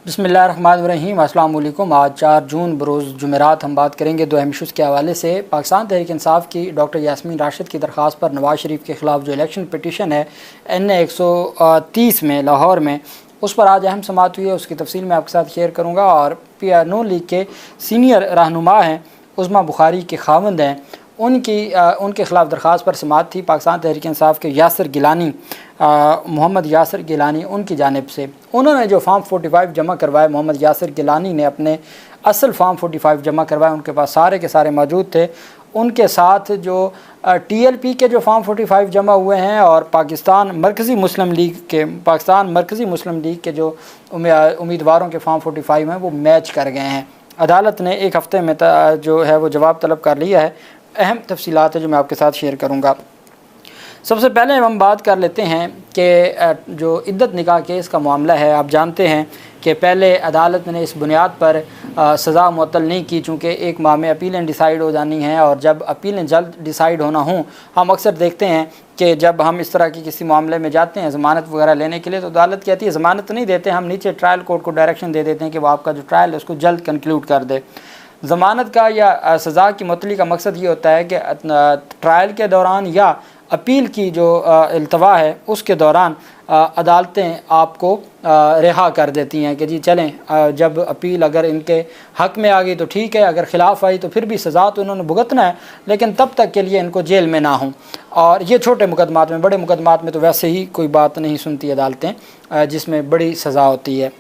बिस्मिल्लाहिर्रहमानिर्रहीम। अस्सलाम वालेकुम। आज 4 जून बरोज़ जुमेरात हम बात करेंगे दो अहम इशूज़ के हवाले से। पाकिस्तान तहरीक इंसाफ की डॉक्टर यास्मीन राशिद की दरख्वास्त पर नवाज़ शरीफ के ख़िलाफ़ जो इलेक्शन पिटीशन है NA 130 में लाहौर में, उस पर आज अहम समाअत हुई है। उसकी तफसील मैं आपके साथ शेयर करूँगा। और नून लीग के सीनियर रहनुमा हैं, उज़्मा बुखारी के खावंद हैं, उनके ख़िलाफ़ दरख्वास्त पर समाअत थी। पाकिस्तान तहरीक इंसाफ के यासिर गिलानी, मोहम्मद यासिर गिलानी, उनकी जानिब से उन्होंने जो फॉर्म 45 जमा करवाए, मोहम्मद यासिर गिलानी ने अपने असल फॉर्म 45 जमा करवाए, उनके पास सारे के सारे मौजूद थे। उनके साथ जो TLP के जो फॉर्म 45 जमा हुए हैं और पाकिस्तान मरकज़ी मुस्लिम लीग के जो उम्मीदवारों के फॉर्म 45 हैं वो मैच कर गए हैं। अदालत ने एक हफ़्ते में जो है वो जवाब तलब कर लिया है। अहम तफसीलात है जो मैं आपके साथ शेयर करूँगा। सबसे पहले हम बात कर लेते हैं कि जो इद्दत निकाह केस का मामला है, आप जानते हैं कि पहले अदालत ने इस बुनियाद पर सज़ा मुअत्तल नहीं की, चूँकि 1 माह में अपीलें डिसाइड हो जानी हैं। और जब अपीलें जल्द डिसाइड होना हों, हम अक्सर देखते हैं कि जब हम इस तरह की किसी मामले में जाते हैं ज़मानत वगैरह लेने के लिए, तो अदालत कहती है ज़मानत नहीं देते, हम नीचे ट्रायल कोर्ट को डायरेक्शन दे देते हैं कि वो आपका जो ट्रायल है उसको जल्द कंक्लूड कर दे। ज़मानत का या सज़ा की मुअत्तली का मकसद ये होता है कि ट्रायल के दौरान या अपील की जो इल्तवा है उसके दौरान अदालतें आपको रिहा कर देती हैं कि जी चलें, जब अपील अगर इनके हक़ में आ गई तो ठीक है, अगर ख़िलाफ़ आई तो फिर भी सज़ा तो इन्होंने भुगतना है, लेकिन तब तक के लिए इनको जेल में ना हों। और ये छोटे मुकदमात में, बड़े मुकदमात में तो वैसे ही कोई बात नहीं सुनती अदालतें, जिसमें बड़ी सज़ा होती है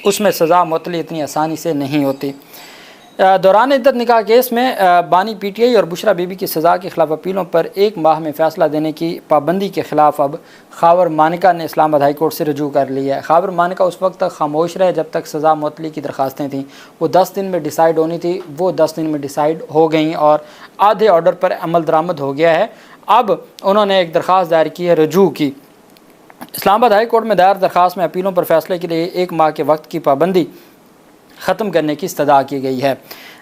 उसमें सज़ा मुअत्तली इतनी आसानी से नहीं होती। दौरान इद्दत निकाह केस में बानी PTI और बुशरा बीबी की सज़ा के ख़िलाफ़ अपीलों पर 1 माह में फ़ैसला देने की पाबंदी के ख़िलाफ़ अब ख़ावर मानिका ने इस्लामाबाद हाई कोर्ट से रजू कर लिया है। ख़ावर मानिका उस वक्त तक खामोश रहे जब तक सज़ा मुअत्तली की दरख्वास्तें थीं। वो 10 दिन में डिसाइड होनी थी, वो 10 दिन में डिसाइड हो गई और आधे ऑर्डर पर अमल दरामद हो गया है। अब उन्होंने एक दरख्वास्त दायर की है, रजू की। इस्लामाबाद हाई कोर्ट में दायर दरख्वास्त में अपीलों पर फ़ैसले के लिए 1 माह के वक्त की पाबंदी ख़त्म करने की इस्तदा की गई है।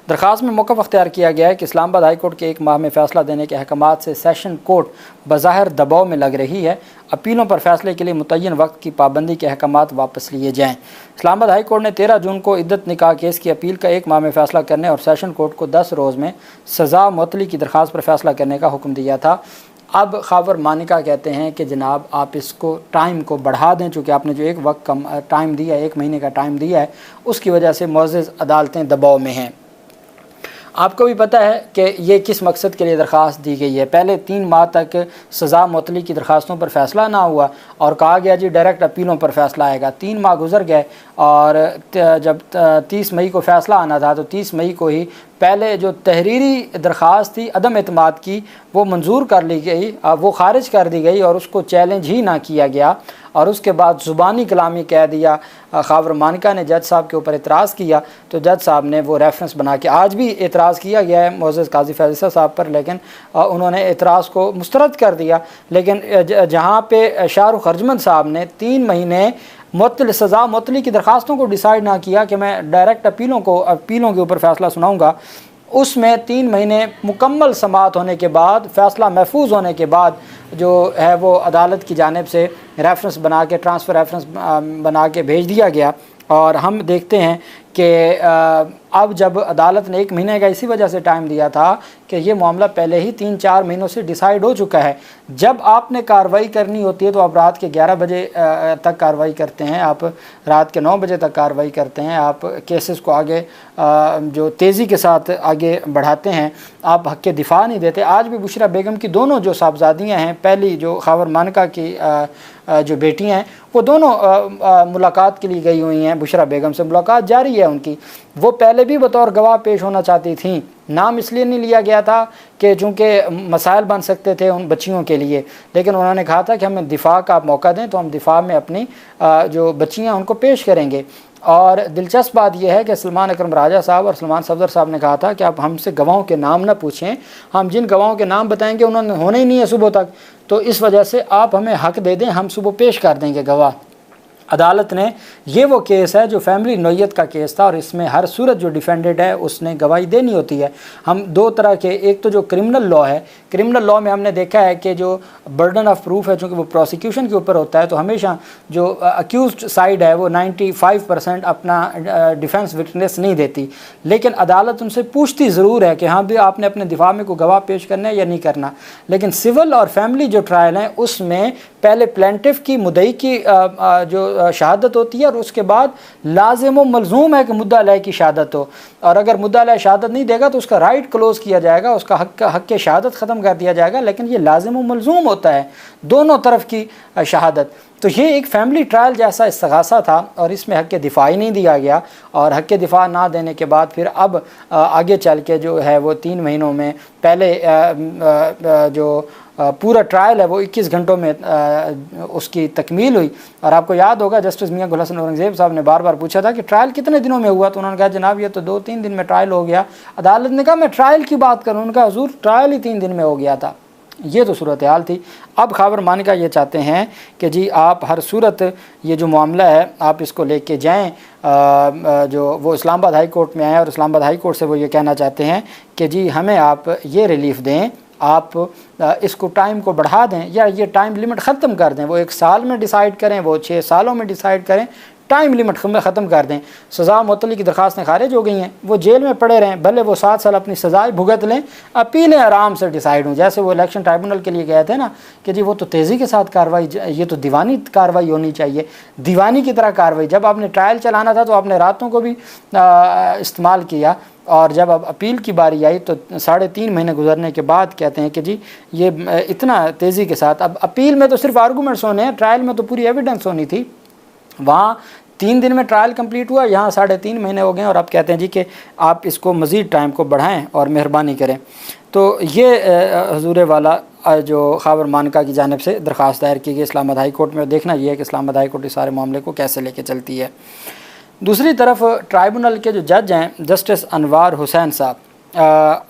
दरख्वास्त में मौक़िफ़ अख्तियार किया गया है कि इस्लामाबाद हाई कोर्ट के 1 माह में फ़ैसला देने के अहकामात से सेशन कोर्ट बज़ाहिर दबाव में लग रही है। अपीलों पर फ़ैसले के लिए मुतय्यन वक्त की पाबंदी के अहकामात वापस लिए जाएँ। इस्लामाबाद हाई कोर्ट ने 13 जून को इद्दत निकाह केस की अपील का 1 माह में फ़ैसला करने और सेशन कोर्ट को 10 रोज़ में सज़ा मुअत्तली की दरख्वास्त पर फ़ैसला करने का हुक्म दिया था। अब ख़ावर मानिका कहते हैं कि जनाब आप इसको टाइम को बढ़ा दें, चूँकि आपने जो एक वक्त कम टाइम दिया है, 1 महीने का टाइम दिया है, उसकी वजह से मुअज़्ज़ज़ अदालतें दबाव में हैं। आपको भी पता है कि ये किस मकसद के लिए दरख्वास्त दी गई है। पहले 3 माह तक सज़ा मुअत्तली की दरख्वास्तों पर फ़ैसला ना हुआ और कहा गया जी डायरेक्ट अपीलों पर फ़ैसला आएगा। 3 माह गुजर गए और जब 30 मई को फ़ैसला आना था तो 30 मई को ही पहले जो तहरीरी दरख्वास्त थी अदम एतमाद की वो मंजूर कर ली गई, वो ख़ारिज कर दी गई और उसको चैलेंज ही ना किया गया। और उसके बाद ज़ुबानी कलामी कह दिया। ख़ावर मानिका ने जज साहब के ऊपर एतराज़ किया तो जज साहब ने वो रेफरेंस बना के, आज भी एतराज़ किया गया है मुअज़्ज़ज़ काज़ी फ़ैज़ल साहब पर, लेकिन उन्होंने एतराज़ को मुस्तरद कर दिया। लेकिन जहाँ पे शाहरुख अर्जमन साहब ने 3 महीने सज़ा मुअत्तली की दरख्वास्तों को डिसाइड ना किया कि मैं डायरेक्ट अपीलों के ऊपर फ़ैसला सुनाऊँगा, उसमें 3 महीने मुकम्मल समाअत होने के बाद, फ़ैसला महफूज होने के बाद जो है वो अदालत की जानिब से रेफरेंस बना के, ट्रांसफ़र रेफरेंस बना के भेज दिया गया। और हम देखते हैं कि अब जब अदालत ने 1 महीने का इसी वजह से टाइम दिया था कि ये मामला पहले ही 3-4 महीनों से डिसाइड हो चुका है। जब आपने कार्रवाई करनी होती है तो आप रात के 11 बजे तक कार्रवाई करते हैं, आप रात के 9 बजे तक कार्रवाई करते हैं, आप केसेस को आगे जो तेज़ी के साथ आगे बढ़ाते हैं, आप हक़ के दिफा नहीं देते। आज भी बुशरा बेगम की दोनों जो साहबजादियाँ हैं, पहली जो ख़ावर मानिका की जो बेटियाँ हैं, वो दोनों मुलाकात के लिए गई हुई हैं। बुशरा बेगम से मुलाकात जारी है उनकी। वो पहले भी बतौर गवाह पेश होना चाहती थीं, नाम इसलिए नहीं लिया गया था कि चूँकि मसाइल बन सकते थे उन बच्चियों के लिए, लेकिन उन्होंने कहा था कि हमें दिफा का मौका दें तो हम दिफा में अपनी जो बच्चियाँ उनको पेश करेंगे। और दिलचस्प बात यह है कि सलमान अकरम राजा साहब और सलमान सफदर साहब ने कहा था कि आप हमसे गवाहों के नाम ना पूछें, हम जिन गवाहों के नाम बताएंगे उन्होंने होने ही नहीं है सुबह तक, तो इस वजह से आप हमें हक़ दे दें, हम सुबह पेश कर देंगे गवाह। अदालत ने, ये वो केस है जो फैमिली नौयत का केस था और इसमें हर सूरत जो डिफेंडेड है उसने गवाही देनी होती है। हम दो तरह के, एक तो जो क्रिमिनल लॉ है, क्रिमिनल लॉ में हमने देखा है कि जो बर्डन ऑफ प्रूफ है चूँकि वो प्रोसिक्यूशन के ऊपर होता है, तो हमेशा जो अक्यूज्ड साइड है वो 95% अपना डिफेंस विटनेस नहीं देती, लेकिन अदालत उनसे पूछती ज़रूर है कि हाँ भी आपने अपने दिफा में कोई गवाह पेश करना है या नहीं करना। लेकिन सिविल और फैमिली जो ट्रायल हैं उसमें पहले प्लेंटिफ की, मुद्दई की जो शहादत होती है और उसके बाद लाजिम व मलजूम है कि मुद्दा अलैह की शहादत हो, और अगर मुद्दा अलैह शहादत नहीं देगा तो उसका राइट क्लोज किया जाएगा, उसका हक के शहादत ख़त्म कर दिया जाएगा। लेकिन ये लाजिम व मलजूम होता है दोनों तरफ की शहादत। तो ये एक फैमिली ट्रायल जैसा इस्तगासा था और इसमें हक के दिफा ही नहीं दिया गया, और हक के दिफा ना देने के बाद फिर अब आगे चल के जो है वो 3 महीनों में, पहले जो पूरा ट्रायल है वो 21 घंटों में उसकी तकमील हुई। और आपको याद होगा जस्टिस मियां गुल हसन औरंगज़ेब साहब ने बार बार पूछा था कि ट्रायल कितने दिनों में हुआ, तो उन्होंने कहा जनाब ये तो 2-3 दिन में ट्रायल हो गया। अदालत ने कहा मैं ट्रायल की बात करूँ, उन्होंने कहा हुजूर ट्रायल ही 3 दिन में हो गया था। ये तो सूरत हाल थी। अब खबर मानिका ये चाहते हैं कि जी आप हर सूरत ये जो मामला है आप इसको लेके जाएं, जो वो इस्लामाबाद हाई कोर्ट में आए और इस्लामाबाद हाई कोर्ट से वो ये कहना चाहते हैं कि जी हमें आप ये रिलीफ दें, आप इसको टाइम को बढ़ा दें या ये टाइम लिमिट ख़त्म कर दें। वो 1 साल में डिसाइड करें, वो 6 सालों में डिसाइड करें, टाइम लिमिट ख़त्म कर दें। सज़ा मुअत्तली की दरख्वास्तें खारिज हो गई हैं, वो जेल में पड़े रहें, भले वो 7 साल अपनी सज़ाएँ भुगत लें, अपीलें आराम से डिसाइड हों। जैसे वो इलेक्शन ट्राइब्यूनल के लिए गए थे ना कि जी वो तो तेज़ी के साथ कार्रवाई, ये तो दीवानी कार्रवाई होनी चाहिए, दीवानी की तरह कार्रवाई। जब आपने ट्रायल चलाना था तो आपने रातों को भी इस्तेमाल किया, और जब अब अपील की बारी आई तो 3.5 महीने गुजरने के बाद कहते हैं कि जी ये इतना तेज़ी के साथ। अब अपील में तो सिर्फ आर्गूमेंट्स होने हैं, ट्रायल में तो पूरी एविडेंस होनी थी। वहाँ 3 दिन में ट्रायल कंप्लीट हुआ, यहाँ 3.5 महीने हो गए और आप कहते हैं जी कि आप इसको मज़ीद टाइम को बढ़ाएं और मेहरबानी करें। तो ये हजूर वाला जो खबर मानका की जानिब से दरख्वास्त दायर की गई इस्लामाबाद हाई कोर्ट में। देखना ये है कि इस्लामाबाद हाई कोर्ट इस सारे मामले को कैसे लेके चलती है। दूसरी तरफ ट्राइब्यूनल के जो जज हैं जस्टिस अनवार हुसैन साहब,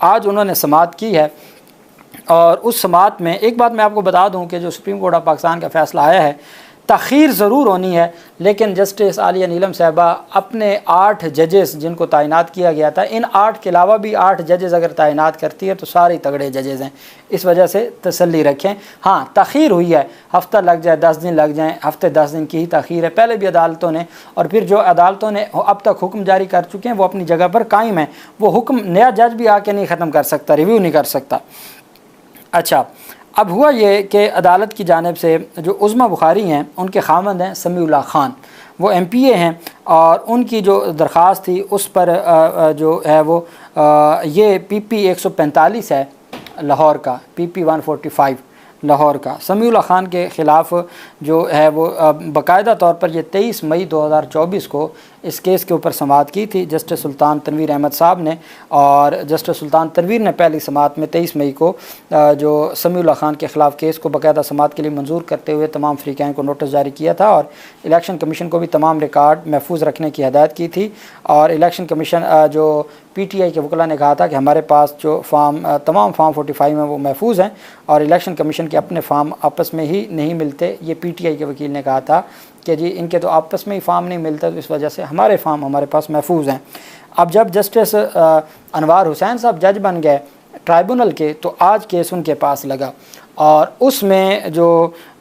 आज उन्होंने समाअत की है, और उस समाअत में एक बात मैं आपको बता दूं कि जो सुप्रीम कोर्ट ऑफ पाकिस्तान का फ़ैसला आया है, तख़ीर ज़रूर होनी है, लेकिन जस्टिस आलिया नीलम साहबा अपने 8 जजेस जिनको तैनात किया गया था, इन 8 के अलावा भी 8 जजेस अगर तैनात करती है तो सारे तगड़े जजेस हैं, इस वजह से तसल्ली रखें। हाँ तख़ीर हुई है, हफ़्ता लग जाए, 10 दिन लग जाएँ, हफ़्ते 10 दिन की ही तख़ीर है। पहले भी अदालतों ने, और फिर जो अदालतों ने अब तक हुक्म जारी कर चुके हैं वो अपनी जगह पर कायम है। वो हुक्म नया जज भी आके नहीं ख़त्म कर सकता, रिव्यू नहीं कर सकता। अच्छा, अब हुआ ये कि अदालत की जानिब से जो उज़्मा बुखारी हैं उनके खामंद हैं समीउल्लाह ख़ान, वो MPA हैं, और उनकी जो दरख्वास्त थी उस पर जो है वो ये PP 145 है लाहौर का, PP 145 लाहौर का। समीउल्लाह ख़ान के ख़िलाफ़ जो है वो बाकायदा तौर पर ये 23 मई 2024 को इस केस के ऊपर समाअत की थी जस्टिस सुल्तान तनवीर अहमद साहब ने, और जस्टिस सुल्तान तनवीर ने पहली समाअत में 23 मई को जो समीउल्लाह ख़ान के ख़िलाफ़ केस को बाकायदा समाअत के लिए मंजूर करते हुए तमाम फ़रीक़ैन को नोटिस जारी किया था, और इलेक्शन कमीशन को भी तमाम रिकॉर्ड महफूज रखने की हदायत की थी। और इलेक्शन कमीशन जो PTI के वकला ने कहा था कि हमारे पास जो तमाम फार्म 45 में वो महफूज हैं, और इलेक्शन कमीशन के अपने फार्म आपस में ही नहीं मिलते। ये PTI के वकील ने कहा था कि जी इनके तो आपस में ही फार्म नहीं मिलता, तो इस वजह से हमारे फार्म हमारे पास महफूज हैं। अब जब जस्टिस अनवार हुसैन साहब जज बन गए ट्राइब्यूनल के, तो आज केस उनके पास लगा, और उसमें जो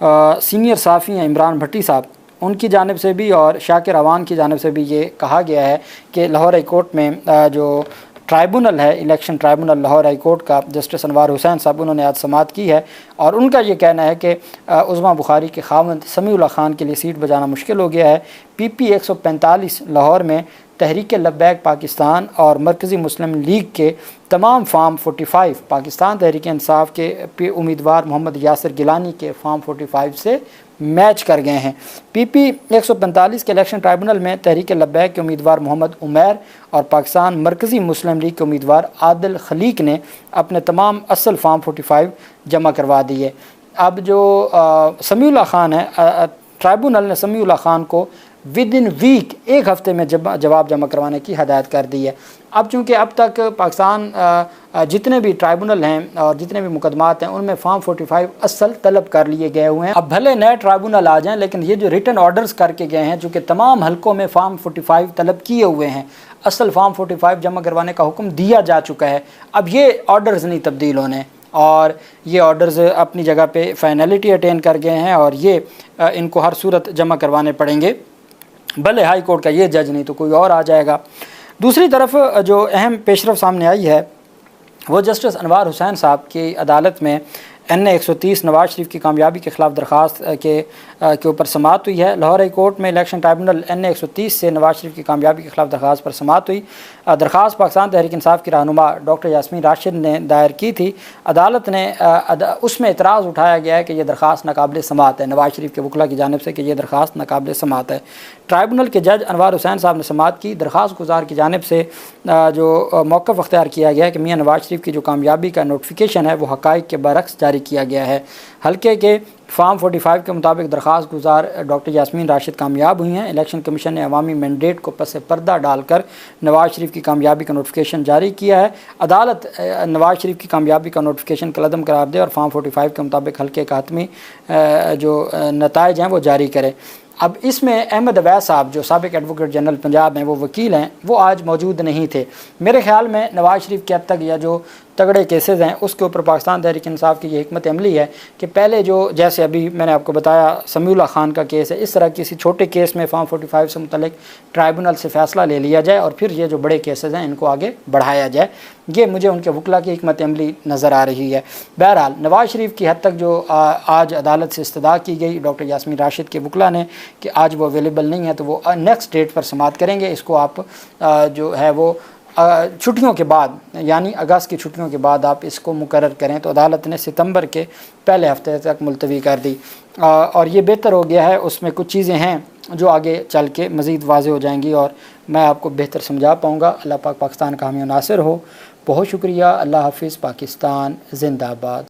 सीनियर साफ़ी हैं इमरान भट्टी साहब, उनकी जानिब से भी और शाकिर अवान की जानिब से भी ये कहा गया है कि लाहौर हाई कोर्ट में जो ट्राइब्यूनल है, election tribunal Lahore high court का, जस्टिस अनवार हुसैन साहब उन्होंने आज समाअत की है, और उनका ये कहना है कि उज़्मा बुखारी के खामंद समीउल्लाह ख़ान के लिए सीट बजाना मुश्किल हो गया है। PP 145 लाहौर में तहरीक लब्बैक पाकिस्तान और मरकज़ी मुस्लिम लीग के तमाम फार्म 45 पाकिस्तान तहरीक इंसाफ के उम्मीदवार मोहम्मद यासिर गिलानी के फार्म 45 से मैच कर गए हैं। PP 145 के इलेक्शन ट्राइब्यूनल में तहरीक लब्बैक के उम्मीदवार मोहम्मद उमैर और पाकिस्तान मरकज़ी मुस्लिम लीग के उम्मीदवार आदिल खलीक ने अपने तमाम असल फार्म 45 जमा करवा दिए। अब जो समीउल्लाह ख़ान है, ट्राइब्यूनल ने समीउल्लाह ख़ान को विद इन वीक, एक हफ़्ते में जवाब जमा करवाने की हदायत कर दी है। अब चूँकि अब तक पाकिस्तान जितने भी ट्राइब्यूनल हैं और जितने भी मुकदमात हैं उनमें फॉर्म 45 असल तलब कर लिए गए हुए हैं। अब भले नए ट्राइब्यूनल आ जाएं, लेकिन ये जो रिटन ऑर्डर्स करके गए हैं, चूँकि तमाम हलकों में फॉर्म 45 तलब किए हुए हैं, असल फॉर्म 45 जमा करवाने का हुक्म दिया जा चुका है। अब ये ऑर्डर्स नहीं तब्दील होने और ये ऑर्डर्स अपनी जगह पे फाइनलिटी अटेन कर गए हैं और ये इनको हर सूरत जमा करवाने पड़ेंगे, भले हाई कोर्ट का ये जज नहीं तो कोई और आ जाएगा। दूसरी तरफ जो अहम पेशरफ सामने आई है वो जस्टिस अनवार हुसैन साहब की अदालत में NA 130 नवाज शरीफ की कामयाबी के ख़िलाफ़ दरख्वास्त के ऊपर समाअत हुई है। लाहौर हाई कोर्ट में इलेक्शन ट्राइब्यूनल NA 130 से नवाज शरीफ की कामयाबी के ख़िलाफ़ दरख्वास्त पर समाअत हुई। दरख्वास्त पाकिस्तान तहरीक इंसाफ की रहनुमा डॉक्टर यास्मीन राशिद ने दायर की थी। अदालत ने उसमें एतराज़ उठाया गया है कि यह दरख्वास्त नाकाबिल समाअत है, नवाज शरीफ के वकला की जानिब से कि यह दरख्वास्त नाकाबिल समाअत है। ट्राइब्यूनल के जज अनवार हुसैन साहब ने समाअत की। दरख्वास्त गुजार की जानिब से जो मौक़िफ़ अख्तियार किया गया है कि मियाँ नवाज शरीफ की जो कामयाबी का नोटिफिकेशन है वो हक़ाइक़ के बरक्स जारी किया गया है। हल्के के फॉर्म 45 के मुताबिक दरख्वास्त गुजार डॉक्टर यास्मीन राशिद कामयाब हुई हैं। इलेक्शन कमीशन ने अवामी मैंडेट को पस पर्दा डालकर नवाज शरीफ की कामयाबी का नोटिफिकेशन जारी किया है। अदालत नवाज शरीफ की कामयाबी का नोटिफिकेशन कलअदम करार दे और फॉर्म 45 के मुताबिक हल्के का हतमी जो नताइज हैं वो जारी करे। अब इसमें अहमद अवैस साहब जो साबिक एडवोकेट जनरल पंजाब हैं, वो वकील हैं, वो आज मौजूद नहीं थे। मेरे ख़्याल में नवाज शरीफ के अब तक या जो तगड़े केसेस हैं उसके ऊपर पाकिस्तान तहरीक इंसाफ की ये हिकमत अमली है कि पहले जो जैसे अभी मैंने आपको बताया समीउल्लाह खान का केस है, इस तरह किसी छोटे केस में फॉर्म 45 से मुतल्लिक ट्राइब्यूनल से फ़ैसला ले लिया जाए और फिर ये जो बड़े केसेस हैं इनको आगे बढ़ाया जाए। ये मुझे उनके वकला की हिकमत अमली नज़र आ रही है। बहरहाल नवाज शरीफ की हद तक जो आज अदालत से इस्तदा की गई डॉक्टर यास्मीन राशिद के वकला ने कि आज वो अवेलेबल नहीं है तो वो नेक्स्ट डेट पर समाअत करेंगे। इसको आप जो है वो छुट्टियों के बाद यानी अगस्त की छुट्टियों के बाद आप इसको मुकर्रर करें। तो अदालत ने सितंबर के पहले हफ्ते तक मुलतवी कर दी और ये बेहतर हो गया है। उसमें कुछ चीज़ें हैं जो आगे चल के मज़ीद वाज़ेह हो जाएंगी और मैं आपको बेहतर समझा पाऊँगा। अल्लाह पाक पाकिस्तान का हामी नासिर हो। बहुत शुक्रिया। अल्लाह हाफिज़। पाकिस्तान जिंदाबाद।